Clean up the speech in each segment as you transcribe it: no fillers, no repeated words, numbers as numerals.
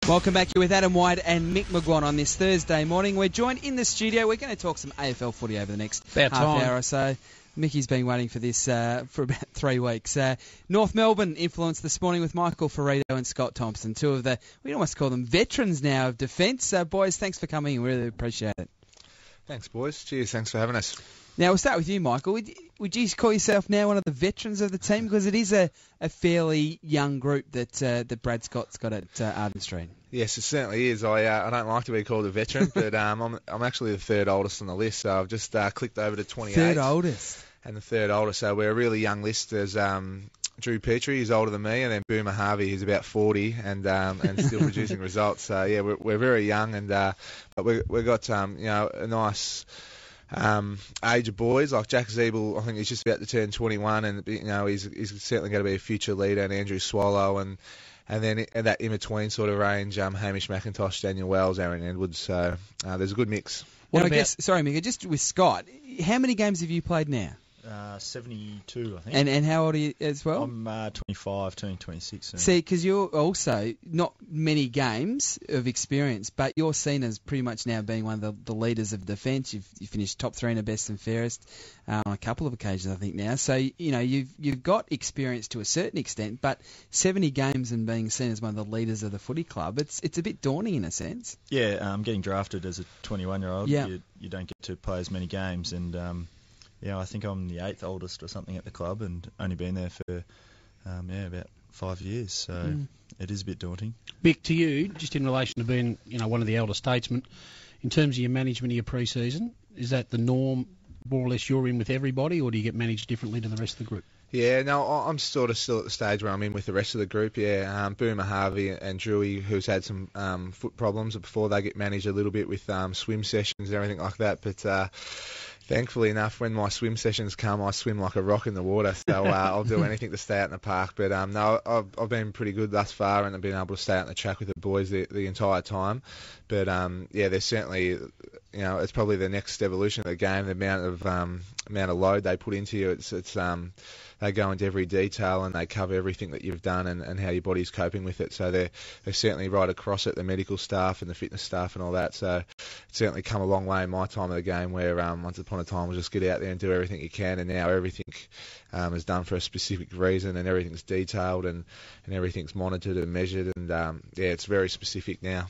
Welcome back. You're with Adam White and Mick McGuane on this Thursday morning. We're joined in the studio. We're going to talk some AFL footy over the next half hour or so. Mickey's been waiting for this for about 3 weeks. North Melbourne influenced this morning with Michael Firrito and Scott Thompson, two of the, we almost call them veterans now of defence. Boys, thanks for coming. We really appreciate it. Thanks, boys. Cheers. Thanks for having us. Now, we'll start with you, Michael. Would you call yourself now one of the veterans of the team? Because it is a fairly young group that Brad Scott's got at Arden Street. Yes, it certainly is. I don't like to be called a veteran, but I'm actually the third oldest on the list, so I've just clicked over to 28. Third oldest? And the third oldest, so we're a really young list. There's Drew Petrie, who's older than me, and then Boomer Harvey, who's about 40 and still producing results. So, yeah, we're very young, and but we've got a nice age of boys like Jack Zeeble. I think he's just about to turn 21, and he's certainly going to be a future leader. And Andrew Swallow, and then in that in between sort of range, Hamish McIntosh, Daniel Wells, Aaron Edwards. So there's a good mix. Well, I guess, sorry, Mick, just with Scott, how many games have you played now? 72, I think. And how old are you as well? I'm 25, turning 26. So. See, because you're also not many games of experience, but you're seen as pretty much now being one of the leaders of defence. You finished top 3 in the best and fairest on a couple of occasions, I think, now. So, you've got experience to a certain extent, but 70 games and being seen as one of the leaders of the footy club, it's a bit daunting in a sense. Yeah, getting drafted as a 21-year-old, yeah. You don't get to play as many games, and I think I'm the 8th oldest or something at the club, and only been there for about 5 years. So it is a bit daunting. Mick, to you, just in relation to being one of the elder statesmen, in terms of your management of your pre-season, is that the norm, more or less, you're in with everybody, or do you get managed differently to the rest of the group? Yeah, no, I'm sort of still at the stage where I'm in with the rest of the group. Yeah, Boomer Harvey and Drewy, who's had some foot problems before, they get managed a little bit with swim sessions and everything like that. But thankfully enough, when my swim sessions come, I swim like a rock in the water. So I'll do anything to stay out in the park. But no, I've been pretty good thus far, and I've been able to stay out on the track with the boys the entire time. But there's certainly, it's probably the next evolution of the game. The amount of load they put into you, it's they go into every detail and they cover everything that you've done and how your body's coping with it. So they're certainly right across it, the medical staff and the fitness staff and all that. So it's certainly come a long way in my time of the game, where once upon a time we'll just get out there and do everything you can, and now everything is done for a specific reason, and everything's detailed and everything's monitored and measured, and it's very specific now.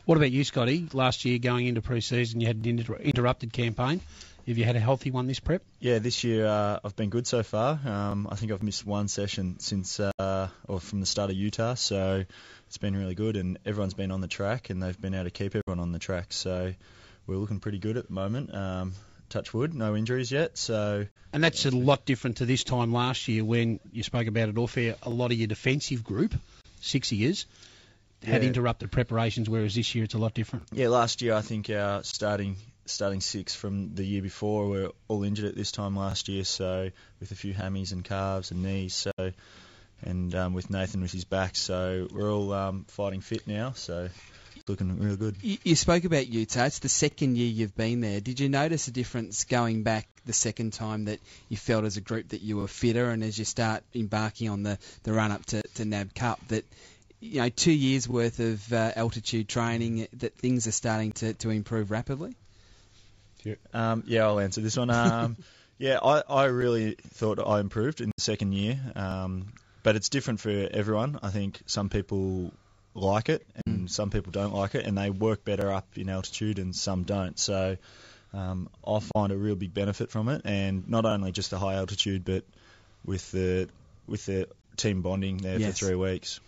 What about you, Scotty? Last year going into pre-season you had an interrupted campaign. Have you had a healthy one this prep? Yeah, this year I've been good so far. I think I've missed one session since from the start of Utah, so it's been really good, and everyone's been on the track, and they've been able to keep everyone on the track. So we're looking pretty good at the moment. Touch wood, no injuries yet. So, and that's a lot different to this time last year when you spoke about it off air. A lot of your defensive group, 6 years, had interrupted preparations, whereas this year it's a lot different. Yeah, last year I think our starting 6 from the year before were all injured at this time last year, so with a few hammies and calves and knees, so and with Nathan with his back, so we're all fighting fit now, so it's looking real good. You spoke about Utah. It's the second year you've been there. Did you notice a difference going back the second time, that you felt as a group that you were fitter, and as you start embarking on the run up to NAB Cup, that 2 years worth of altitude training, that things are starting to improve rapidly? I'll answer this one. I really thought I improved in the second year, but it's different for everyone. I think some people like it and some people don't like it, and they work better up in altitude and some don't. So I find a real big benefit from it, and not only just the high altitude, but with the team bonding there for 3 weeks.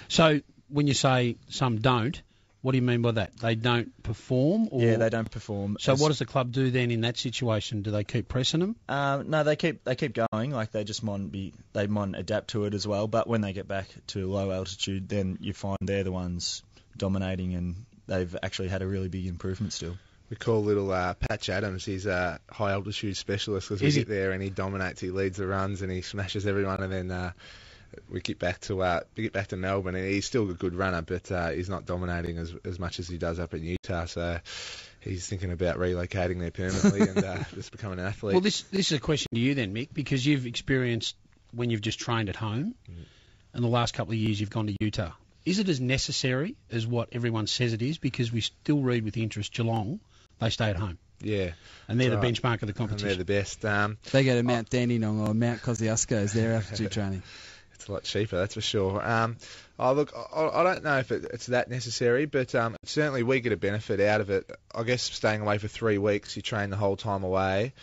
So when you say some don't, what do you mean by that? They don't perform? Or? Yeah, they don't perform. So what does the club do then in that situation? Do they keep pressing them? No, they keep going. Like they might adapt to it as well. But when they get back to low altitude, then you find they're the ones dominating, and they've actually had a really big improvement still. We call little Patch Adams. He's a high altitude specialist, because we get there and he dominates. He leads the runs and he smashes everyone, and then we get back to Melbourne, and he's still a good runner, but he's not dominating as much as he does up in Utah. So he's thinking about relocating there permanently and just becoming an athlete. Well, this is a question to you then, Mick, because you've experienced when you've just trained at home, and the last couple of years you've gone to Utah. Is it as necessary as what everyone says it is? Because we still read with interest Geelong, they stay at home. Yeah. And they're the right. benchmark of the competition. And they're the best. They go to Mount Dandenong or Mount Kosciuszko as their altitude training. It's a lot cheaper, that's for sure. Look, I don't know if it's that necessary, but certainly we get a benefit out of it. I guess staying away for 3 weeks, you train the whole time away.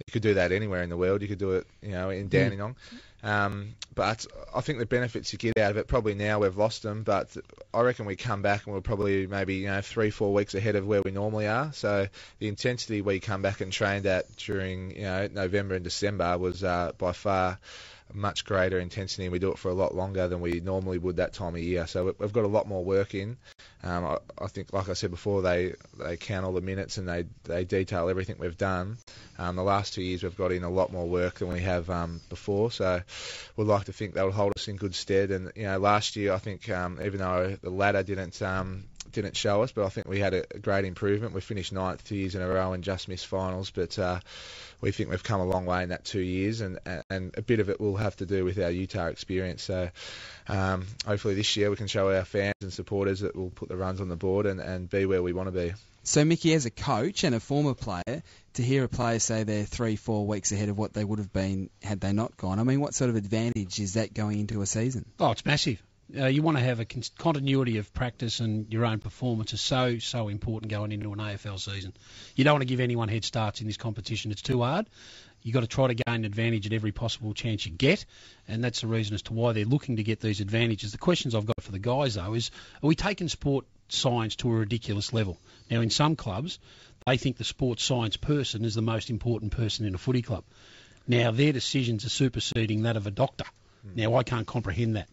You could do that anywhere in the world. You could do it, in Dandenong. But I think the benefits you get out of it, probably now we've lost them, but I reckon we come back and we're probably maybe 3-4 weeks ahead of where we normally are. So the intensity we come back and trained at during November and December was by far much greater intensity, and we do it for a lot longer than we normally would that time of year. So we've got a lot more work in. I think, like I said before, they count all the minutes and they detail everything we've done. The last 2 years we've got in a lot more work than we have before, so we'd like to think that will hold us in good stead. And last year I think even though the ladder didn't show us, but I think we had a great improvement. We finished 9th 2 years in a row and just missed finals, but we think we've come a long way in that 2 years, and a bit of it will have to do with our Utah experience. So hopefully this year we can show our fans and supporters that we'll put the runs on the board and be where we want to be. So, Mickey, as a coach and a former player, to hear a player say they're 3-4 weeks ahead of what they would have been had they not gone, I mean, what sort of advantage is that going into a season? Oh, it's massive. You want to have a continuity of practice, and your own performance is so important going into an AFL season. You don't want to give anyone head starts in this competition. It's too hard. You've got to try to gain advantage at every possible chance you get, and that's the reason as to why they're looking to get these advantages. The questions I've got for the guys, though, is are we taking sport science to a ridiculous level? Now, in some clubs, they think the sports science person is the most important person in a footy club. Now, their decisions are superseding that of a doctor. Now, I can't comprehend that.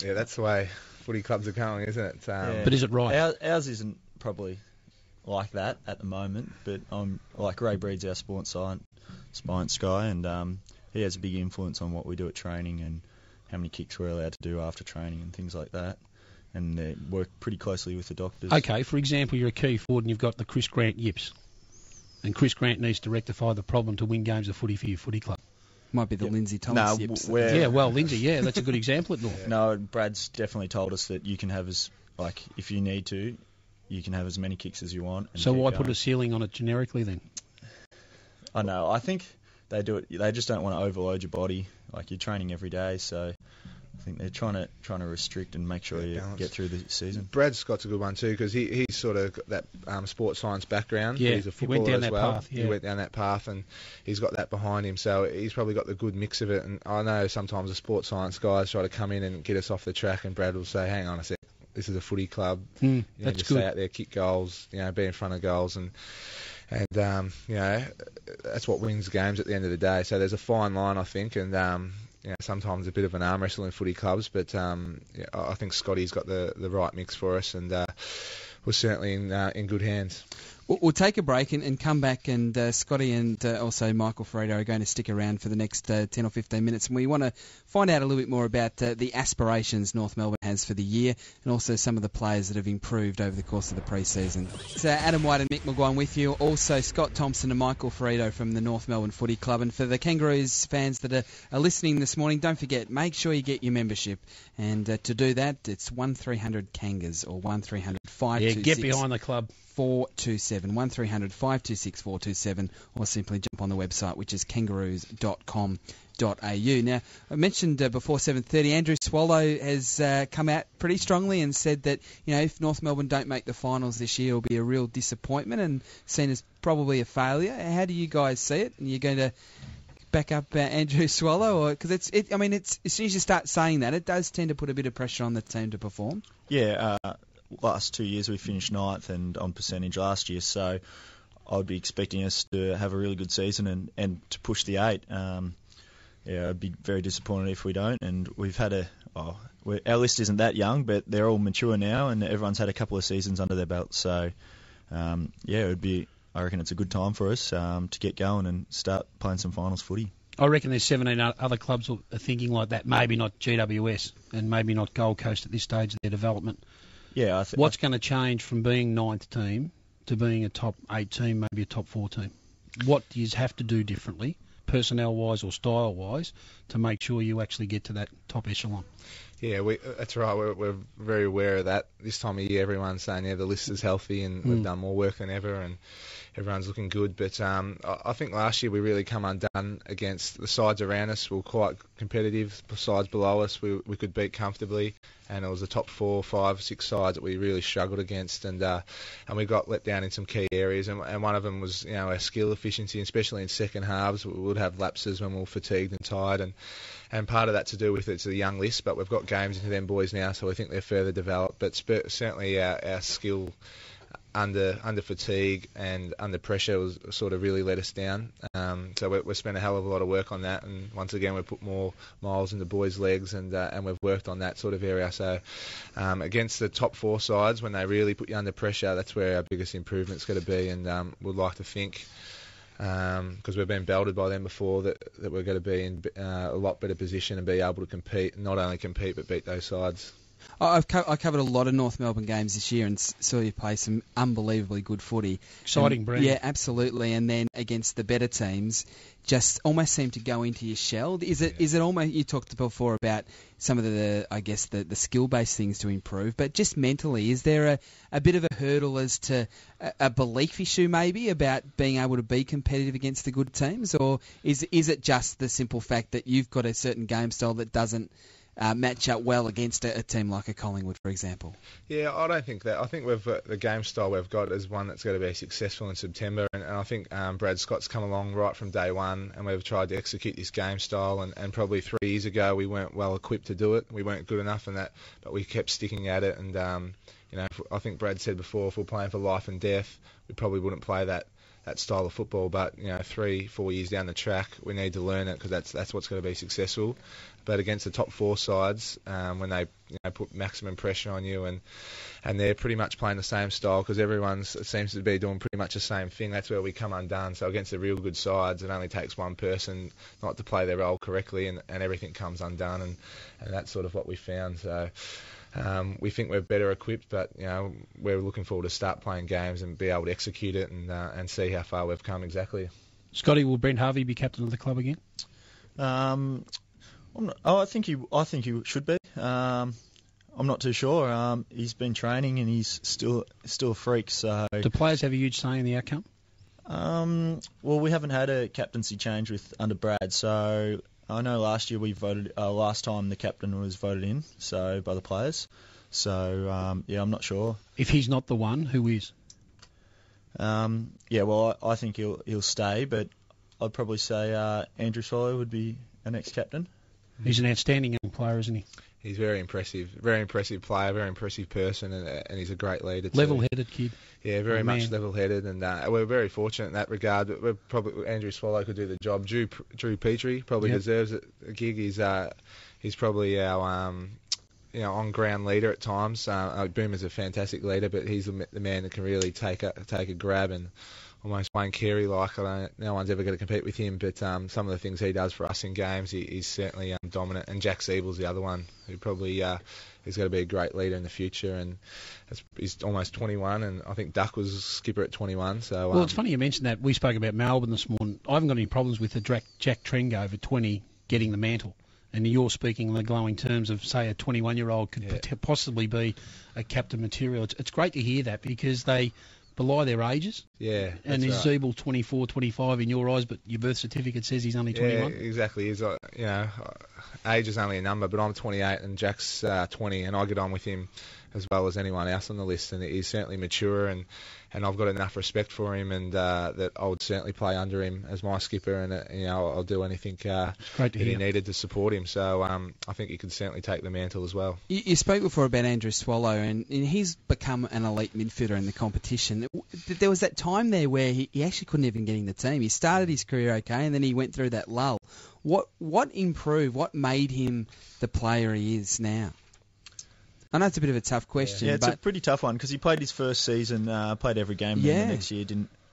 Yeah, that's the way footy clubs are going, isn't it? But is it right? Ours isn't probably like that at the moment, but like Ray Breed's our sports science guy, and he has a big influence on what we do at training and how many kicks we're allowed to do after training and things like that. And they work pretty closely with the doctors. Okay, for example, you're a key forward and you've got the Chris Grant yips. And Chris Grant needs to rectify the problem to win games of footy for your footy club. Might be the Lindsay Thomas yips. Lindsay, that's a good example at North. No, Brad's definitely told us that you can have if you need to, you can have as many kicks as you want. So why put a ceiling on it generically then? I know. I think they do it. They just don't want to overload your body. Like, you're training every day, so I think they're trying to restrict and make sure you get through the season. Brad Scott's a good one too, because he's sort of got that sports science background. Yeah, he's a footballer he went down as that well. path. Yeah. He went down that path, and he's got that behind him. So he's probably got the good mix of it. And I know sometimes the sports science guys try to come in and get us off the track, and Brad will say, "Hang on a sec, this is a footy club. That's just good. Stay out there, kick goals, be in front of goals, and that's what wins games at the end of the day." So there's a fine line, I think, and sometimes a bit of an arm wrestle in footy clubs, but I think Scotty's got the right mix for us, and we're certainly in good hands. We'll take a break and come back, and Scotty and also Michael Firrito are going to stick around for the next 10 or 15 minutes, and we want to find out a little bit more about the aspirations North Melbourne has for the year, and also some of the players that have improved over the course of the pre-season. So Adam White and Mick McGuane with you, also Scott Thompson and Michael Firrito from the North Melbourne Footy Club. And for the Kangaroos fans that are listening this morning, don't forget, make sure you get your membership, and to do that, it's 1300 Kangas or 1300 526. Yeah, get behind the club. 427 1300 526 427, or simply jump on the website, which is kangaroos.com.au. Now, I mentioned before 7:30, Andrew Swallow has come out pretty strongly and said that if North Melbourne don't make the finals this year, it'll be a real disappointment and seen as probably a failure. How do you guys see it? And you're going to back up Andrew Swallow, because it's as soon as you start saying that, it does tend to put a bit of pressure on the team to perform. Yeah. Last 2 years we finished 9th and on percentage last year, so I'd be expecting us to have a really good season and to push the 8. I'd be very disappointed if we don't. And we've had our list isn't that young, but they're all mature now, and everyone's had a couple of seasons under their belt. So it would be. I reckon it's a good time for us to get going and start playing some finals footy. I reckon there's 17 other clubs are thinking like that. Maybe not GWS and maybe not Gold Coast at this stage of their development. Yeah, what's going to change from being 9th team to being a top 8 team, maybe a top 4 team? What do you have to do differently, personnel-wise or style-wise, to make sure you actually get to that top echelon? Yeah, that's right. We're very aware of that. This time of year, everyone's saying, the list is healthy and we've done more work than ever and everyone's looking good. But I think last year we really come undone against the sides around us. We were quite competitive. The sides below us, we could beat comfortably. And it was the top 4, 5, 6 sides that we really struggled against. And we got let down in some key areas. And one of them was, our skill efficiency, especially in second halves. We would have lapses when we were fatigued and tired. And part of that to do with it's a young list, but we've got games into them boys now, so I think they're further developed. But certainly our skill under fatigue and under pressure was sort of really let us down. So we spent a hell of a lot of work on that, and once again we put more miles in the boys' legs, and we've worked on that sort of area. So against the top 4 sides, when they really put you under pressure, that's where our biggest improvement's going to be, and we'd like to think, because we've been belted by them before, that we're going to be in a lot better position and be able to compete, not only compete but beat those sides. I covered a lot of North Melbourne games this year and saw you play some unbelievably good footy. Exciting brand. Yeah, absolutely. And then against the better teams, just almost seem to go into your shell. Is it almost, you talked before about some of the skill-based things to improve, but just mentally, is there a bit of a hurdle as to a belief issue maybe about being able to be competitive against the good teams, or is it just the simple fact that you've got a certain game style that doesn't match up well against a team like a Collingwood, for example? Yeah, I don't think that. I think the game style we've got is one that's going to be successful in September, and I think Brad Scott's come along right from day one, and we've tried to execute this game style, and probably 3 years ago we weren't well equipped to do it. We weren't good enough in that, but we kept sticking at it, and I think Brad said before, if we're playing for life and death, we probably wouldn't play that style of football, but 3-4 years down the track we need to learn it, because that's what's going to be successful. But against the top 4 sides, when they put maximum pressure on you, and they're pretty much playing the same style, because everyone seems to be doing pretty much the same thing, that's where we come undone. So against the real good sides, it only takes one person not to play their role correctly, and everything comes undone, and that's sort of what we found. So we think we're better equipped, but we're looking forward to start playing games and be able to execute it and see how far we've come exactly. Scotty, will Brent Harvey be captain of the club again? I think he should be. I'm not too sure. He's been training and he's still a freak. So do players have a huge say in the outcome? Well, we haven't had a captaincy change under Brad, so I know last year we voted. Last time the captain was voted in, so by the players. So I'm not sure. If he's not the one, who is? Well, I think he'll stay, but I'd probably say Andrew Swallow would be our next captain. He's an outstanding young player, isn't he? He's very impressive player, very impressive person, and he's a great leader too. Level-headed kid. Yeah, very much level-headed, and we're very fortunate in that regard. Andrew Swallow could do the job. Drew Petrie probably deserves a gig. He's probably our on-ground leader at times. Boomer's a fantastic leader, but he's the man that can really take a grab and almost Wayne Carey-like. No one's ever going to compete with him, but some of the things he does for us in games, he's certainly dominant. And Jack Siebel's the other one who probably is going to be a great leader in the future. And he's almost 21, and I think Duck was skipper at 21. So well, it's funny you mentioned that. We spoke about Melbourne this morning. I haven't got any problems with the Jack Trengo over 20 getting the mantle. And you're speaking in the glowing terms of, say, a 21-year-old could possibly be a captain material. It's great to hear that, because they belie their ages. Yeah. And is Siebel 24, 25 in your eyes, but your birth certificate says he's only 21? Yeah, exactly. He's, age is only a number, but I'm 28 and Jack's 20, and I get on with him as well as anyone else on the list, and he's certainly mature, and I've got enough respect for him, and that I would certainly play under him as my skipper, and I'll do anything that he needed to support him. So I think he could certainly take the mantle as well. You spoke before about Andrew Swallow, and he's become an elite midfielder in the competition. There was that time there where he actually couldn't even get in the team. He started his career okay, and then he went through that lull. What improved? What made him the player he is now? I know it's a bit of a tough question. Yeah, it's a pretty tough one, because he played his first season, played every game, and then the next year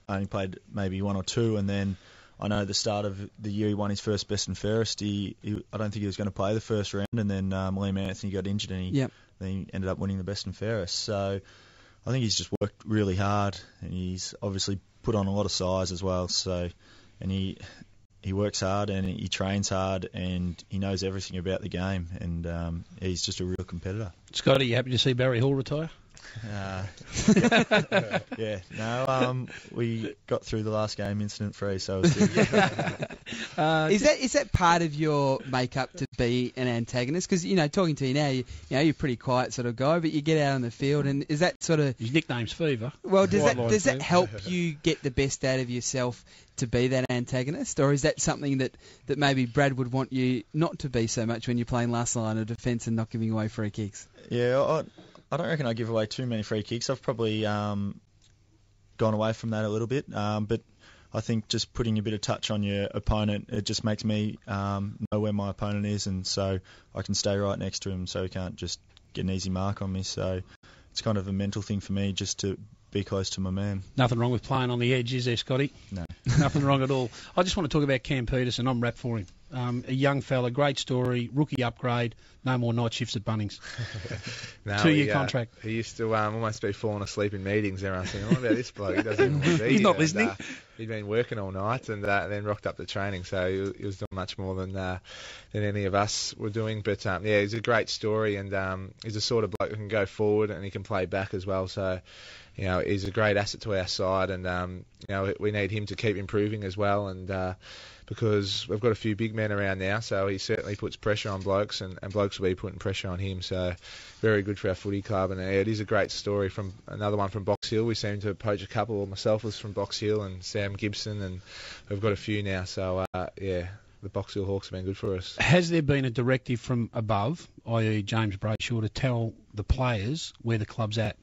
only played maybe one or two, and then I know at the start of the year he won his first best and fairest. I don't think he was going to play the first round, and then Liam Anthony got injured, and then he ended up winning the best and fairest. So I think he's just worked really hard, and he's obviously put on a lot of size as well. So, and he he works hard and he trains hard and he knows everything about the game, and he's just a real competitor. Scott, are you happy to see Barry Hall retire? Yeah, no, we got through the last game incident-free, so it was good. Is that part of your makeup to be an antagonist? Because, talking to you now, you're a pretty quiet sort of guy, but you get out on the field, and is that sort of... His nickname's Fever. Well, does that help you get the best out of yourself to be that antagonist? Or is that something that maybe Brad would want you not to be so much when you're playing last line of defence and not giving away free kicks? Yeah, I don't reckon I give away too many free kicks. I've probably gone away from that a little bit, but I think just putting a bit of touch on your opponent, it just makes me know where my opponent is, and so I can stay right next to him so he can't just get an easy mark on me. So it's kind of a mental thing for me just to be close to my man. Nothing wrong with playing on the edge, is there, Scotty? No. Nothing wrong at all. I just want to talk about Cam Peterson. I'm wrapped for him. A young fella, great story, rookie upgrade, no more night shifts at Bunnings. No, 2-year contract. He used to almost be falling asleep in meetings. Everyone's thinking, what about this bloke? He doesn't even want to be He's here. not listening. He'd been working all night and then rocked up to training, so he was doing much more than any of us were doing. But he's a great story, and he's the sort of bloke who can go forward and he can play back as well. So, he's a great asset to our side, and we need him to keep improving as well. And because we've got a few big men around now, so he certainly puts pressure on blokes, and blokes will be putting pressure on him. So very good for our footy club, and it is a great story from another one from Box Hill. We seem to poach a couple. Myself was from Box Hill, and Sam Gibson, and we've got a few now. So the Box Hill Hawks have been good for us. Has there been a directive from above, i.e. James Brayshaw, to tell the players where the club's at?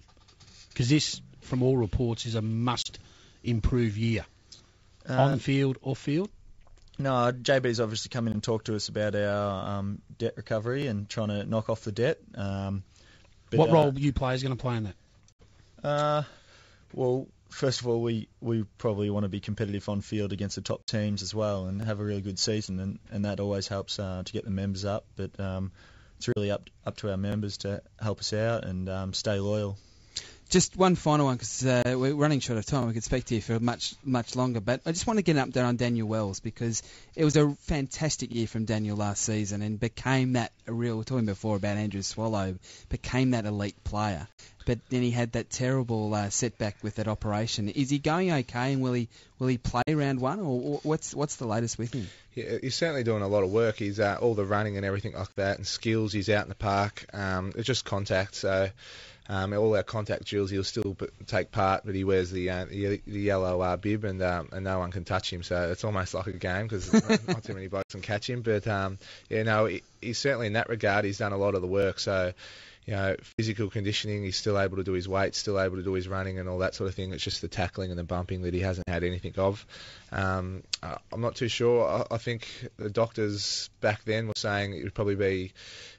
Because this, from all reports, is a must-improve year. On field, off field? No, JB's obviously come in and talked to us about our debt recovery and trying to knock off the debt. What role are you players going to play in that? Well, first of all, we probably want to be competitive on field against the top teams as well and have a really good season, and that always helps to get the members up. But it's really up to our members to help us out and stay loyal. Just one final one, because we're running short of time. We could speak to you for much longer, but I just want to get an update on Daniel Wells, because it was a fantastic year from Daniel last season and became that we were talking before about Andrew Swallow, became that elite player. But then he had that terrible setback with that operation. Is he going okay, and will he play round one, or what's the latest with him? Yeah, he's certainly doing a lot of work. He's all the running and everything like that, and skills. He's out in the park. It's just contact. So. All our contact drills, he'll still take part, but he wears the yellow bib, and no one can touch him. So it's almost like a game, because not too many blokes can catch him. But he's certainly in that regard, he's done a lot of the work. So physical conditioning, he's still able to do his weights, still able to do his running and all that sort of thing. It's just the tackling and the bumping that he hasn't had anything of. I'm not too sure. I think the doctors back then were saying it would probably be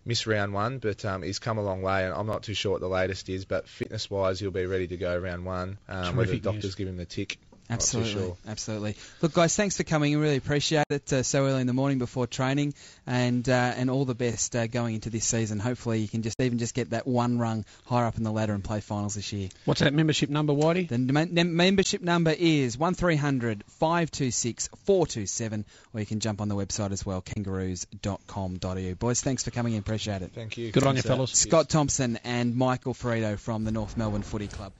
miss round one, but he's come a long way, and I'm not too sure what the latest is, but fitness-wise, he'll be ready to go round one, whether the doctors give him the tick. Absolutely, absolutely. Look, guys, thanks for coming. We really appreciate it so early in the morning before training, and all the best going into this season. Hopefully, you can just get that one rung higher up in the ladder and play finals this year. What's that membership number, Whitey? The membership number is 1300 526 427, or you can jump on the website as well, kangaroos.com.au. Boys, thanks for coming in. Appreciate it. Thank you. Good on you, fellas. Scott Thompson and Michael Firrito from the North Melbourne Footy Club.